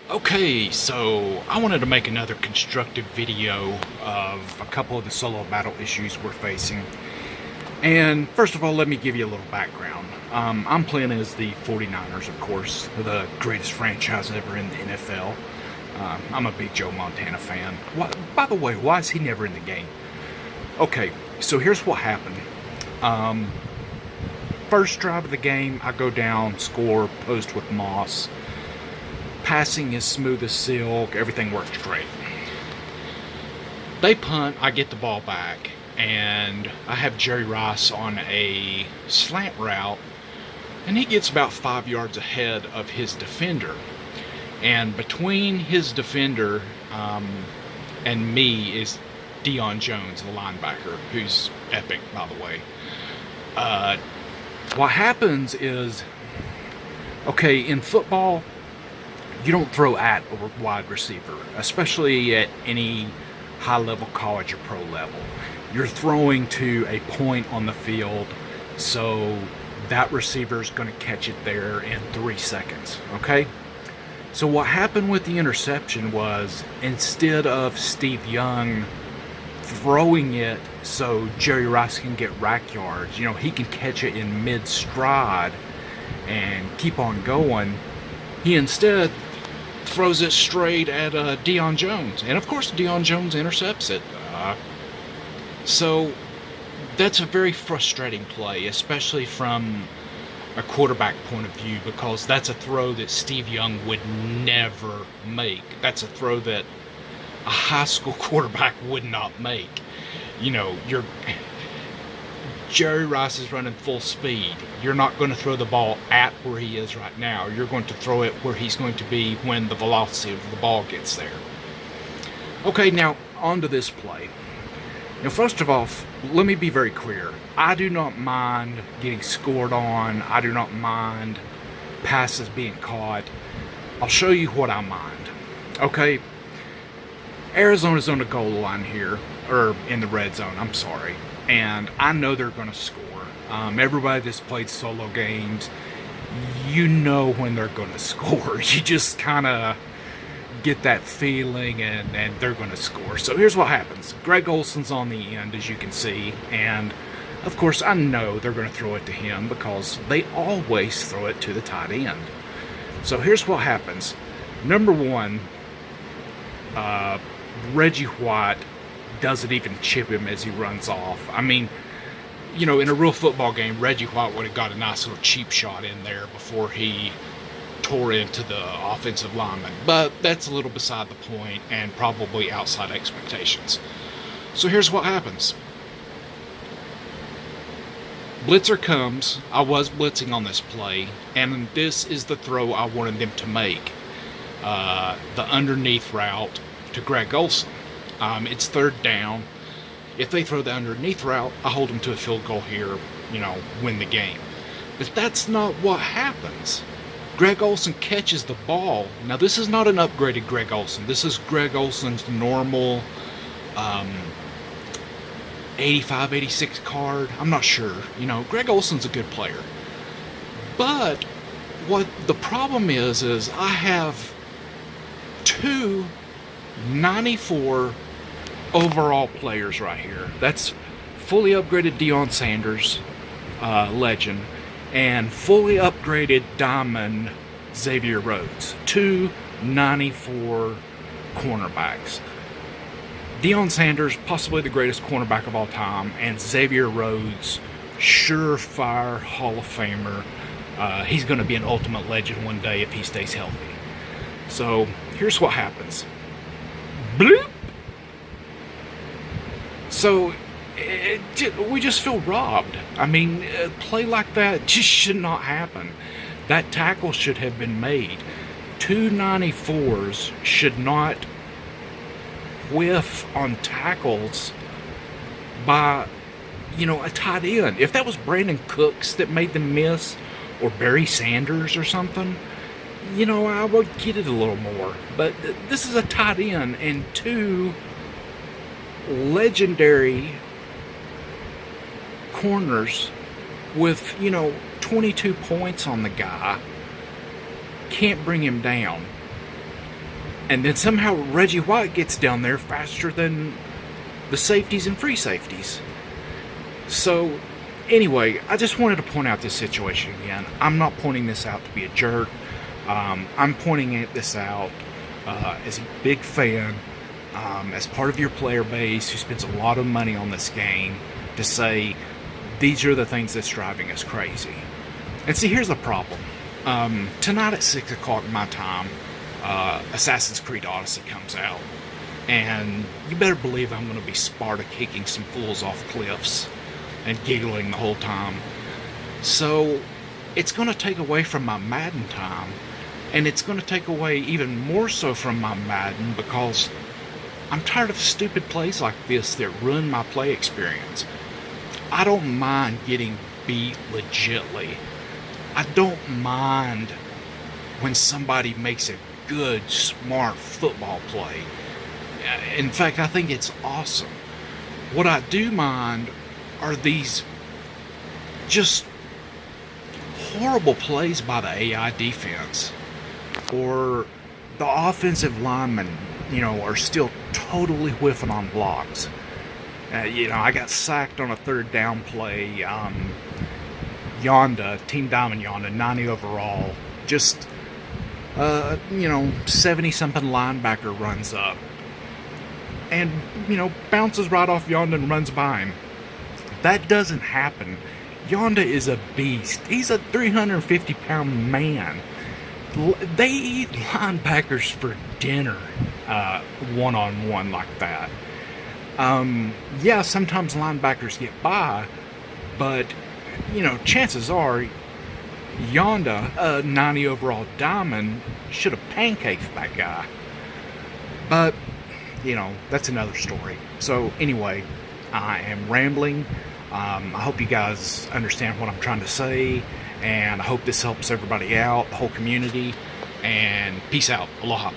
Okay, so I wanted to make another constructive video of a couple of the solo battle issues we're facing. And first of all, let me give you a little background. I'm playing as the 49ers, of course, the greatest franchise ever in the NFL. I'm a big Joe Montana fan. By the way, why is he never in the game? Okay, so here's what happened. First drive of the game, I go down, score, post with Moss. Passing is smooth as silk, everything works great. They punt, I get the ball back, and I have Jerry Rice on a slant route, and he gets about 5 yards ahead of his defender. And between his defender and me is Deion Jones, the linebacker, who's epic, by the way. What happens is, okay, in football, you don't throw at a wide receiver, especially at any high-level college or pro level. You're throwing to a point on the field, so that receiver is going to catch it there in 3 seconds, okay? So what happened with the interception was, instead of Steve Young throwing it so Jerry Rice can get rack yards, he can catch it in mid-stride and keep on going, he instead throws it straight at Deion Jones. And of course, Deion Jones intercepts it. So that's a very frustrating play, especially from a quarterback point of view, because that's a throw that Steve Young would never make. That's a throw that a high school quarterback would not make. Jerry Rice is running full speed. You're not going to throw the ball at where he is right now. You're going to throw it where he's going to be when the velocity of the ball gets there. Okay, now on to this play. Now, first of all, let me be very clear. I do not mind getting scored on. I do not mind passes being caught. I'll show you what I mind. Okay, Arizona's on the goal line here, or in the red zone, I'm sorry. And I know they're going to score. Everybody that's played solo games, you know when they're going to score. You just kind of get that feeling, and they're going to score. So here's what happens. Greg Olson's on the end, as you can see. And, of course, I know they're going to throw it to him because they always throw it to the tight end. So here's what happens. Number one, Reggie White doesn't even chip him as he runs off. I mean, in a real football game, Reggie White would have got a nice little cheap shot in there before he tore into the offensive lineman. But that's a little beside the point and probably outside expectations. So here's what happens. Blitzer comes. I was blitzing on this play, and this is the throw I wanted them to make. The underneath route to Greg Olson. It's third down. If they throw the underneath route, I hold them to a field goal here, win the game. But that's not what happens. Greg Olson catches the ball. Now, this is not an upgraded Greg Olson. This is Greg Olson's normal 85, 86 card. I'm not sure. Greg Olson's a good player. But what the problem is I have two 94 overall players right here. That's fully upgraded Deion Sanders, legend, and fully upgraded Diamond Xavier Rhodes. Two 94 cornerbacks. Deion Sanders, possibly the greatest cornerback of all time, and Xavier Rhodes, surefire Hall of Famer. He's going to be an ultimate legend one day if he stays healthy. So here's what happens. Bloop! So we just feel robbed. I mean, a play like that just should not happen. That tackle should have been made. 294s should not whiff on tackles by, a tight end. If that was Brandon Cooks that made them miss, or Barry Sanders or something, I would get it a little more. But this is a tight end and two legendary corners with, 22 points on the guy. Can't bring him down. And then somehow Reggie White gets down there faster than the safeties and free safeties. So, anyway, I just wanted to point out this situation again. I'm not pointing this out to be a jerk. I'm pointing this out as a big fan, as part of your player base who spends a lot of money on this game, to say these are the things that's driving us crazy. And see, here's the problem. Tonight at 6 o'clock my time, Assassin's Creed Odyssey comes out. And you better believe I'm going to be Sparta kicking some fools off cliffs and giggling the whole time. So it's going to take away from my Madden time, and it's going to take away even more so from my Madden, because I'm tired of stupid plays like this that ruin my play experience. I don't mind getting beat legitly. I don't mind when somebody makes a good, smart football play. In fact, I think it's awesome. What I do mind are these just horrible plays by the AI defense, or the offensive linemen, are still totally whiffing on blocks. I got sacked on a third down play. Team Diamond Yonda, 90 overall. Just, 70-something linebacker runs up and, bounces right off Yonda and runs by him. That doesn't happen. Yonda is a beast. He's a 350-pound man. They eat linebackers for dinner, one-on-one like that. Yeah, sometimes linebackers get by, but, chances are Yonda, a 90 overall diamond, should have pancaked that guy. But, that's another story. So, anyway, I am rambling. I hope you guys understand what I'm trying to say, and I hope this helps everybody out, the whole community, and peace out. Aloha.